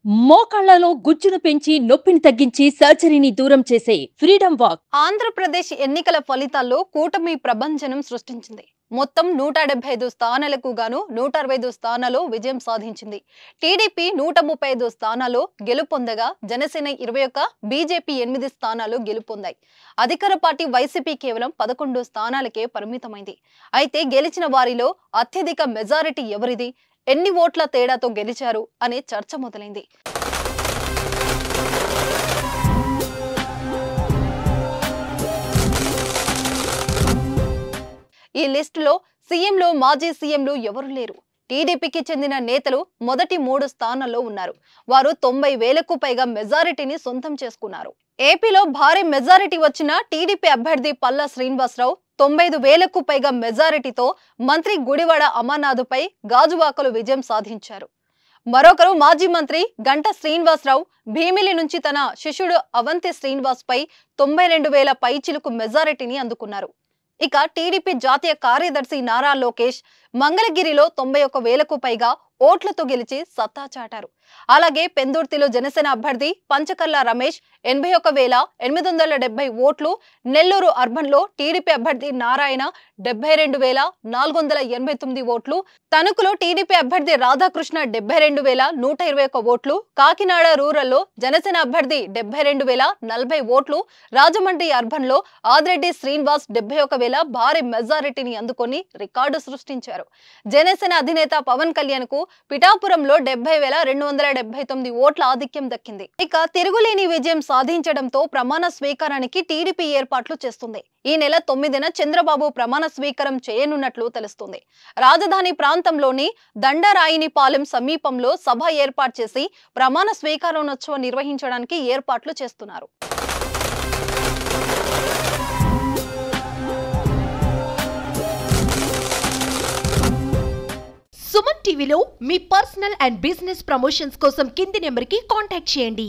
మోకాళ్లలో గుజ్జును పెంచి నొప్పిని తగ్గించి సర్జరీని దూరం చేసే ఫ్రీడమ్ వాక్. ఆంధ్రప్రదేశ్ ఎన్నికల ఫలితాల్లో కూటమి ప్రభంజనం సృష్టించింది. మొత్తం 175 స్థానాలకు గాను 165 స్థానాల్లో విజయం సాధించింది. టీడీపీ 135 స్థానాల్లో గెలుపొందగా జనసేన 21, బీజేపీ 8 స్థానాల్లో గెలుపొందాయి. అధికార పార్టీ వైసీపీ కేవలం 11 స్థానాలకే పరిమితమైంది. అయితే గెలిచిన వారిలో అత్యధిక మెజారిటీ ఎవరిది, ఎన్ని ఓట్ల తేడాతో గెలిచారు అనే చర్చ మొదలైంది. ఈ లిస్టులో సీఎంలో మాజీ సీఎంలు ఎవరు లేరు. టీడీపీకి చెందిన నేతలు మొదటి 3 స్థానాల్లో ఉన్నారు. వారు 90,000కు పైగా మెజారిటీని సొంతం చేసుకున్నారు. ఏపీలో భారీ మెజారిటీ వచ్చిన టీడీపీ అభ్యర్థి పల్లా శ్రీనివాసరావు 95,000కు పైగా మెజారిటీతో మంత్రి గుడివాడ అమర్నాథ్పై గాజువాకలో విజయం సాధించారు. మరొకరు మాజీ మంత్రి గంటా శ్రీనివాసరావు భీమిలి నుంచి తన శిష్యుడు అవంతి శ్రీనివాస్ పై 92,000 పైచిలుకు మెజారిటీని అందుకున్నారు. ఇక టీడీపీ జాతీయ కార్యదర్శి నారా లోకేష్ మంగళగిరిలో 91,000కు పైగా ఓట్లతో గెలిచి సత్తా చాటారు. అలాగే పెందుర్తిలో జనసేన అభ్యర్థి పంచకర్ల రమేష్ 81,870 ఓట్లు, నెల్లూరు అర్బన్లో టీడీపీ అభ్యర్థి నారాయణ 72,489 ఓట్లు, తణుకులో టీడీపీ అభ్యర్థి రాధాకృష్ణ 72,121 ఓట్లు, కాకినాడ రూరల్లో జనసేన అభ్యర్థి 72,040 ఓట్లు, రాజమండ్రి అర్బన్లో ఆదిరెడ్డి శ్రీనివాస్ 71,000 భారీ మెజారిటీని అందుకొని రికార్డు సృష్టించారు. జనసేన అధినేత పవన్ కళ్యాణ్ కు పిఠాపురంలో 70,279 ఓట్ల ఆధిక్యం దక్కింది. ఇక తిరుగులేని విజయం సాధించడంతో ప్రమాణ స్వీకారానికి టీడీపీ ఏర్పాట్లు చేస్తుంది. ఈ నెల 9న చంద్రబాబు ప్రమాణ స్వీకారం చేయనున్నట్లు తెలుస్తుంది. రాజధాని ప్రాంతంలోని దండరాయినిపాలెం సమీపంలో సభ ఏర్పాటు చేసి ప్రమాణ స్వీకారోత్సవం నిర్వహించడానికి ఏర్పాట్లు చేస్తున్నారు. సుమన్ టీవీలో మీ పర్సనల్ అండ్ బిజినెస్ ప్రమోషన్స్ కోసం కింది నెంబర్కి కాంటాక్ట్ చేయండి.